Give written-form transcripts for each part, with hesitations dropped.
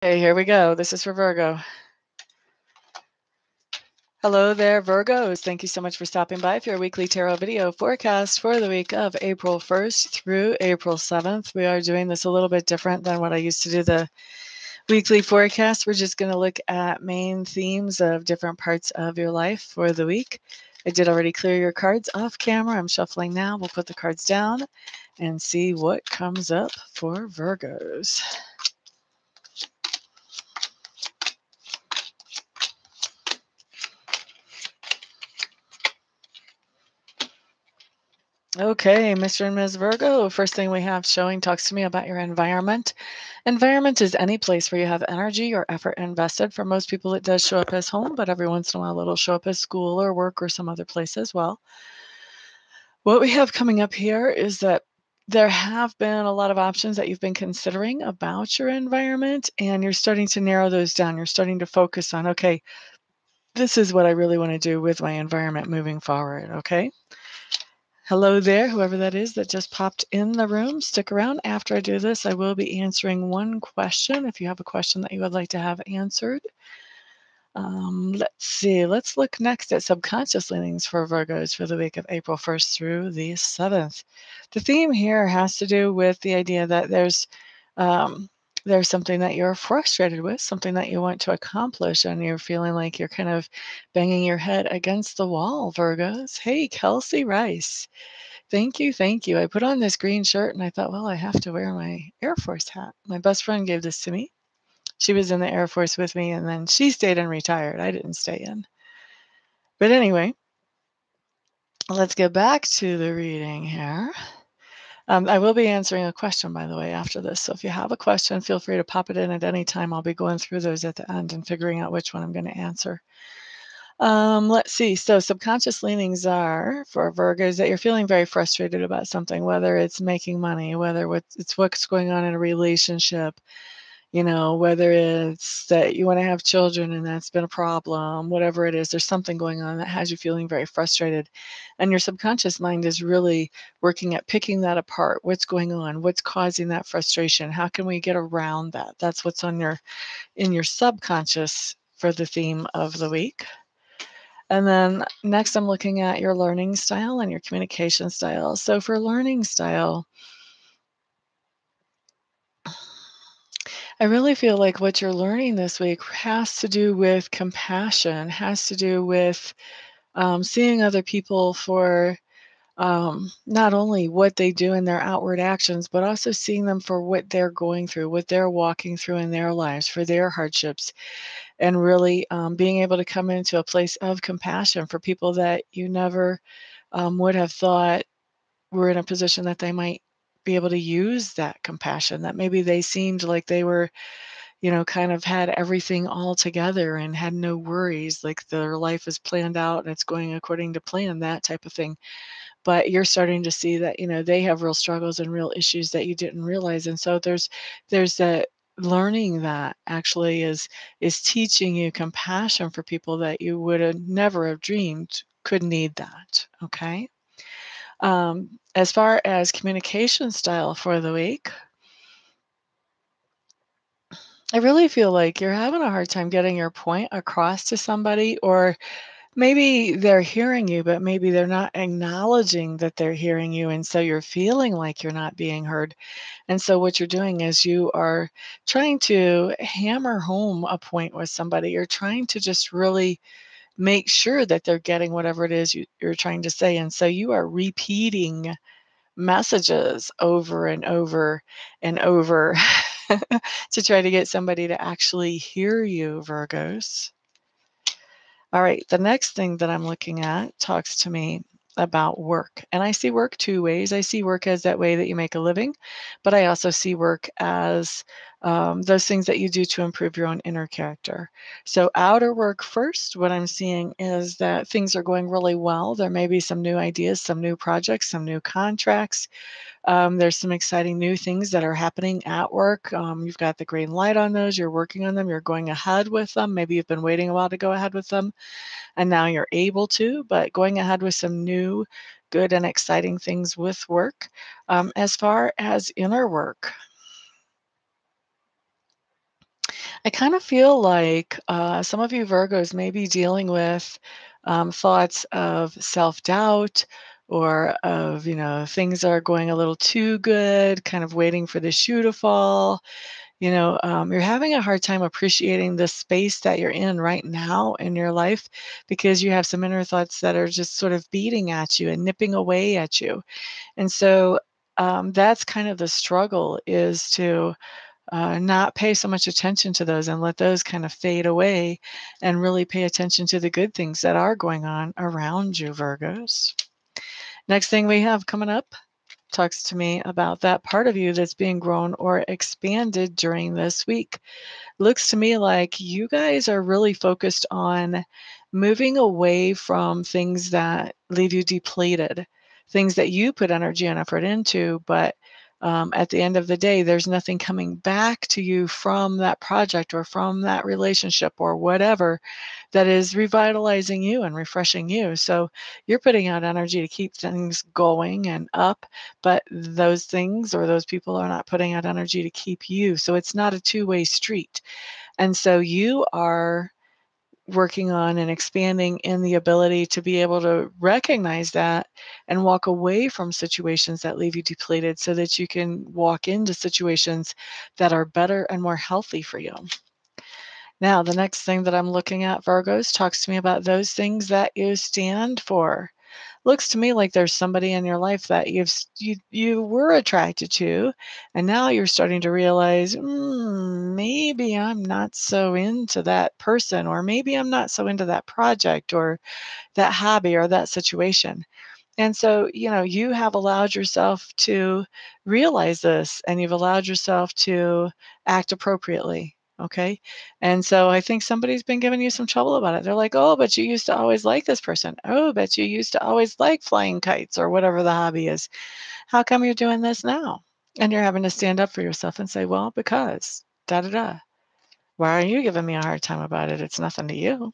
Okay, here we go. This is for Virgo. Hello there, Virgos. Thank you so much for stopping by for your weekly tarot video forecast for the week of April 1st through April 7th. We are doing this a little bit different than what I used to do the weekly forecast. We're just going to look at main themes of different parts of your life for the week. I did already clear your cards off camera. I'm shuffling now. We'll put the cards down and see what comes up for Virgos. Okay, Mr. and Ms. Virgo, first thing we have showing talks to me about your environment. Environment is any place where you have energy or effort invested. For most people, it does show up as home, but every once in a while, it'll show up as school or work or some other place as well. What we have coming up here is that there have been a lot of options that you've been considering about your environment, and you're starting to narrow those down. You're starting to focus on, okay, this is what I really want to do with my environment moving forward, okay? Hello there, whoever that is that just popped in the room. Stick around. After I do this, I will be answering one question. If you have a question that you would like to have answered. Let's see. Let's look next at subconscious leanings for Virgos for the week of April 1st through the 7th. The theme here has to do with the idea that there's something that you're frustrated with, something that you want to accomplish, and you're feeling like you're kind of banging your head against the wall, Virgos. Hey, Kelsey Rice. Thank you, thank you. I put on this green shirt and I thought, well, I have to wear my Air Force hat. My best friend gave this to me. She was in the Air Force with me and then she stayed and retired. I didn't stay in. But anyway, let's get back to the reading here. I will be answering a question, by the way, after this. So if you have a question, feel free to pop it in at any time. I'll be going through those at the end and figuring out which one I'm going to answer. Let's see. So subconscious leanings are for Virgos that you're feeling very frustrated about something, whether it's making money, whether it's what's going on in a relationship, whether it's that you want to have children and that's been a problem, whatever it is, there's something going on that has you feeling very frustrated. And your subconscious mind is really working at picking that apart. What's going on? What's causing that frustration? How can we get around that? That's what's in your subconscious for the theme of the week. And then next, I'm looking at your learning style and your communication style. So for learning style, I really feel like what you're learning this week has to do with compassion, has to do with seeing other people for not only what they do in their outward actions, but also seeing them for what they're going through, what they're walking through in their lives, for their hardships, and really being able to come into a place of compassion for people that you never would have thought were in a position that they might be able to use that compassion, that maybe they seemed like they were, kind of had everything all together and had no worries, like their life is planned out and it's going according to plan, that type of thing. But you're starting to see that, they have real struggles and real issues that you didn't realize. And so there's that learning that actually is teaching you compassion for people that you would have never have dreamed could need that. Okay. As far as communication style for the week, I really feel like you're having a hard time getting your point across to somebody, or maybe they're hearing you, but maybe they're not acknowledging that they're hearing you. And so you're feeling like you're not being heard. And so what you're doing is you are trying to hammer home a point with somebody. You're trying to just really make sure that they're getting whatever it is you're trying to say. And so you are repeating messages over and over and over to try to get somebody to actually hear you, Virgos. All right, the next thing that I'm looking at talks to me about work. And I see work two ways. I see work as that way that you make a living, but I also see work as those things that you do to improve your own inner character. So, outer work first, what I'm seeing is that things are going really well. There may be some new ideas, some new projects, some new contracts. There's some exciting new things that are happening at work. You've got the green light on those. You're working on them. You're going ahead with them. Maybe you've been waiting a while to go ahead with them, and now you're able to, but going ahead with some new, good, and exciting things with work. As far as inner work, I kind of feel like some of you Virgos may be dealing with thoughts of self-doubt or of, things are going a little too good, kind of waiting for the shoe to fall. You're having a hard time appreciating the space that you're in right now in your life because you have some inner thoughts that are just sort of beating at you and nipping away at you. And so that's kind of the struggle is to not pay so much attention to those and let those kind of fade away and really pay attention to the good things that are going on around you, Virgos. Next thing we have coming up talks to me about that part of you that's being grown or expanded during this week. Looks to me like you guys are really focused on moving away from things that leave you depleted, things that you put energy and effort into, but at the end of the day, there's nothing coming back to you from that project or from that relationship or whatever that is revitalizing you and refreshing you. So you're putting out energy to keep things going and up, but those things or those people are not putting out energy to keep you. So it's not a two-way street. And so you are working on and expanding in the ability to be able to recognize that and walk away from situations that leave you depleted so that you can walk into situations that are better and more healthy for you. Now, the next thing that I'm looking at, Virgos, talks to me about those things that you stand for. Looks to me like there's somebody in your life that you were attracted to, and now you're starting to realize, maybe I'm not so into that person, or maybe I'm not so into that project, or that hobby, or that situation. And so, you have allowed yourself to realize this and you've allowed yourself to act appropriately. Okay. And so I think somebody's been giving you some trouble about it. They're like, oh, but you used to always like this person. Oh, but you used to always like flying kites or whatever the hobby is. How come you're doing this now? And you're having to stand up for yourself and say, well, because da da da. Why are you giving me a hard time about it? It's nothing to you.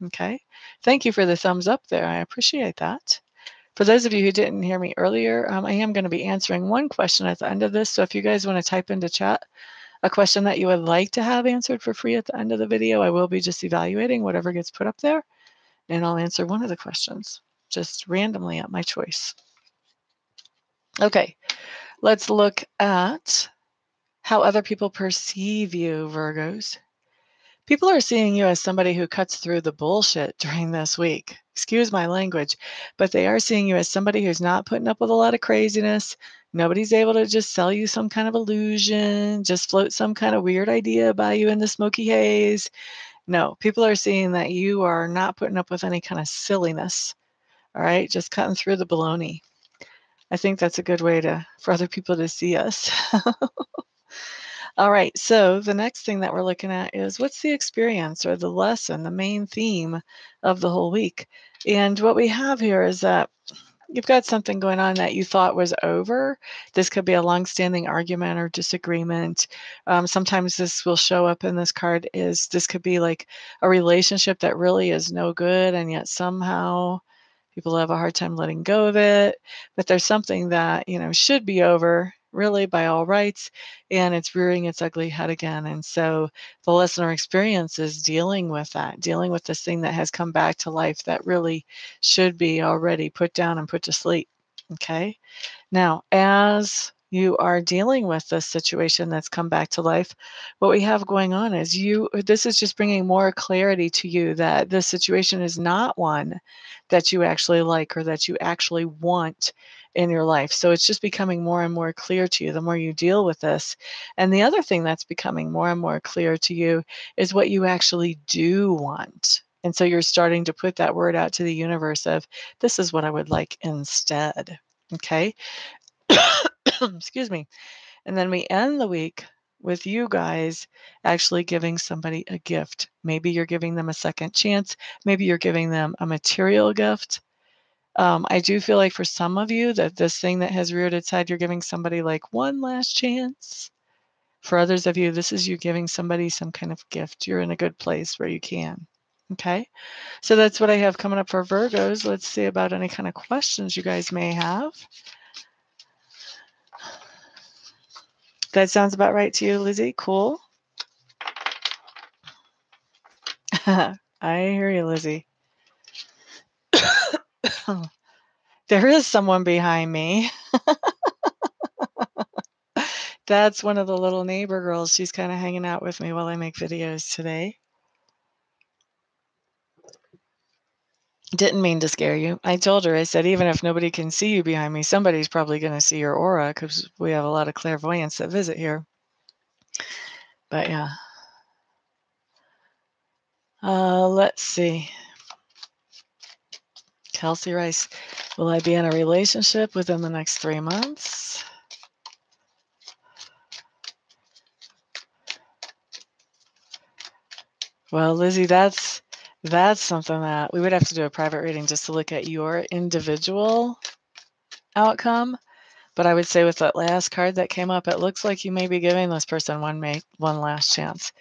Okay. Thank you for the thumbs up there. I appreciate that. For those of you who didn't hear me earlier, I am going to be answering one question at the end of this. So if you guys want to type into chat a question that you would like to have answered for free at the end of the video, I will be just evaluating whatever gets put up there, and I'll answer one of the questions just randomly at my choice. Okay, let's look at how other people perceive you, Virgos. People are seeing you as somebody who cuts through the bullshit during this week. Excuse my language, but they are seeing you as somebody who's not putting up with a lot of craziness. Nobody's able to just sell you some kind of illusion, just float some kind of weird idea by you in the smoky haze. No, people are seeing that you are not putting up with any kind of silliness. All right, just cutting through the baloney. I think that's a good way for other people to see us. All right, so the next thing that we're looking at is what's the experience or the lesson, the main theme of the whole week. And what we have here is that you've got something going on that you thought was over. This could be a longstanding argument or disagreement. Sometimes this will show up in this card is this could be like a relationship that really is no good, and yet somehow people have a hard time letting go of it. But there's something that, should be over really by all rights, and it's rearing its ugly head again. And so the lesson or experience is dealing with that, dealing with this thing that has come back to life that really should be already put down and put to sleep. Okay. Now, as you are dealing with this situation that's come back to life, what we have going on is this is just bringing more clarity to you that this situation is not one that you actually like or that you actually want in your life. So it's just becoming more and more clear to you the more you deal with this. And the other thing that's becoming more and more clear to you is what you actually do want. And so you're starting to put that word out to the universe of, this is what I would like instead. Okay. Excuse me. And then we end the week with you guys actually giving somebody a gift. Maybe you're giving them a second chance. Maybe you're giving them a material gift. I do feel like for some of you that this thing that has reared its head, you're giving somebody like one last chance. For others of you, this is you giving somebody some kind of gift. You're in a good place where you can. Okay. So that's what I have coming up for Virgos. Let's see about any kind of questions you guys may have. That sounds about right to you, Lizzie. Cool. I hear you, Lizzie. There is someone behind me. That's one of the little neighbor girls. She's kind of hanging out with me while I make videos today. Didn't mean to scare you. I told her, I said, even if nobody can see you behind me, somebody's probably going to see your aura because we have a lot of clairvoyants that visit here. But yeah. Let's see. Kelsey Rice, will I be in a relationship within the next 3 months? Well, Lizzie, that's something that we would have to do a private reading just to look at your individual outcome. But I would say with that last card that came up, it looks like you may be giving this person one last chance.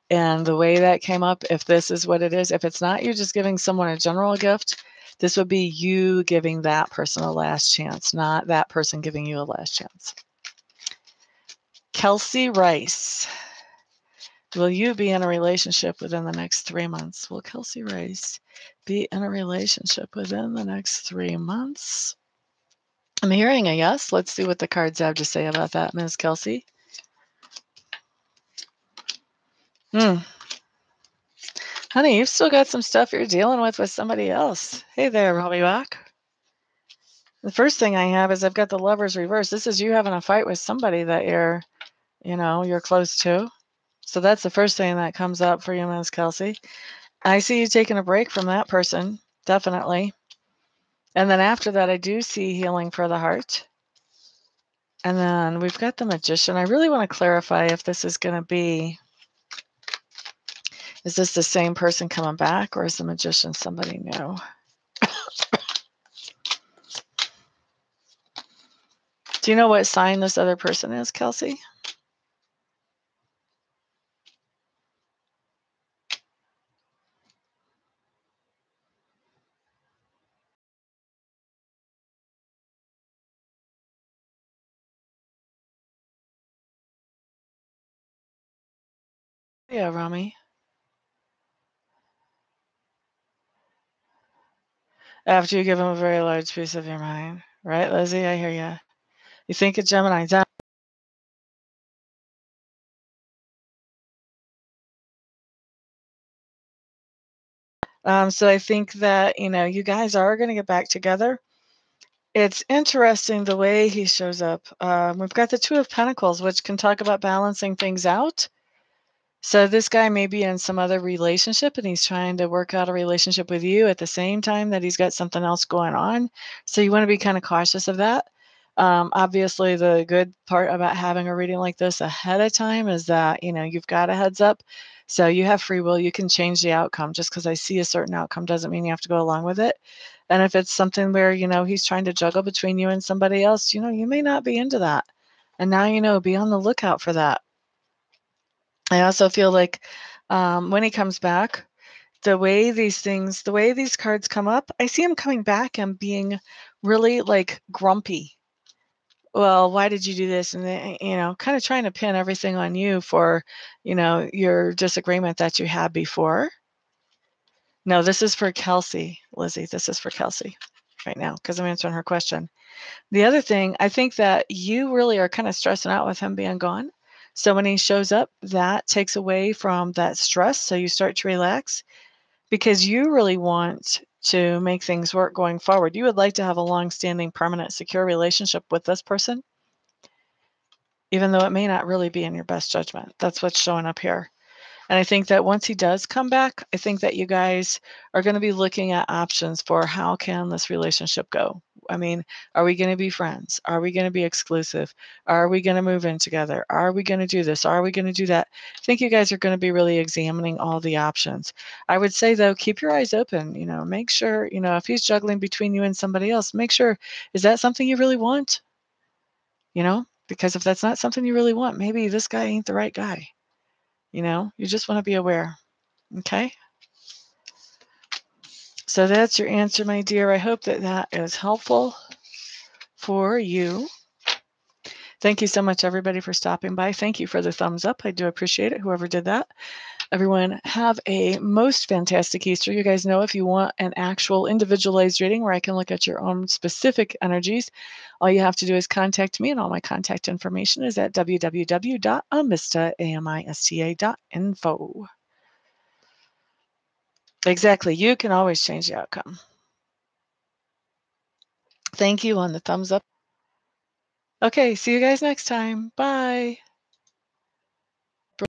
And the way that came up, if this is what it is, if it's not you just giving someone a general gift, this would be you giving that person a last chance, not that person giving you a last chance. Kelsey Rice, will you be in a relationship within the next 3 months? Will Kelsey Rice be in a relationship within the next 3 months? I'm hearing a yes. Let's see what the cards have to say about that, Ms. Kelsey. Honey, you've still got some stuff you're dealing with somebody else. Hey there, Robbie Bach. The first thing I have is I've got the Lovers reverse. This is you having a fight with somebody that you're close to. So that's the first thing that comes up for you, Ms. Kelsey. I see you taking a break from that person, definitely. And then after that, I do see healing for the heart. And then we've got the Magician. I really want to clarify if this is going to be, is this the same person coming back or is the Magician somebody new? Do you know what sign this other person is, Kelsey? Yeah, Rami. After you give them a very large piece of your mind. Right, Lizzie? I hear you. You think of Gemini. So I think that, you guys are going to get back together. It's interesting the way he shows up. We've got the Two of Pentacles, which can talk about balancing things out. So this guy may be in some other relationship and he's trying to work out a relationship with you at the same time that he's got something else going on. So you want to be kind of cautious of that. Obviously, the good part about having a reading like this ahead of time is that, you've got a heads up. So you have free will. You can change the outcome. Just because I see a certain outcome doesn't mean you have to go along with it. And if it's something where, he's trying to juggle between you and somebody else, you may not be into that. And now, be on the lookout for that. I also feel like when he comes back, the way these cards come up, I see him coming back and being really like grumpy. Well, why did you do this? And then, kind of trying to pin everything on you for, your disagreement that you had before. No, this is for Kelsey, Lizzie. This is for Kelsey right now because I'm answering her question. The other thing, I think that you really are kind of stressing out with him being gone. So when he shows up, that takes away from that stress. So you start to relax because you really want to make things work going forward. You would like to have a long-standing, permanent, secure relationship with this person, even though it may not really be in your best judgment. That's what's showing up here. And I think that once he does come back, I think that you guys are going to be looking at options for how can this relationship go. I mean, are we going to be friends? Are we going to be exclusive? Are we going to move in together? Are we going to do this? Are we going to do that? I think you guys are going to be really examining all the options. I would say, though, keep your eyes open. Make sure, if he's juggling between you and somebody else, make sure, is that something you really want? Because if that's not something you really want, maybe this guy ain't the right guy. You just want to be aware. Okay. So that's your answer, my dear. I hope that that is helpful for you. Thank you so much, everybody, for stopping by. Thank you for the thumbs up. I do appreciate it, whoever did that. Everyone, have a most fantastic Easter. You guys know if you want an actual individualized reading where I can look at your own specific energies, all you have to do is contact me, and all my contact information is at www.amista.info. Exactly. You can always change the outcome. Thank you on the thumbs up. Okay, see you guys next time. Bye.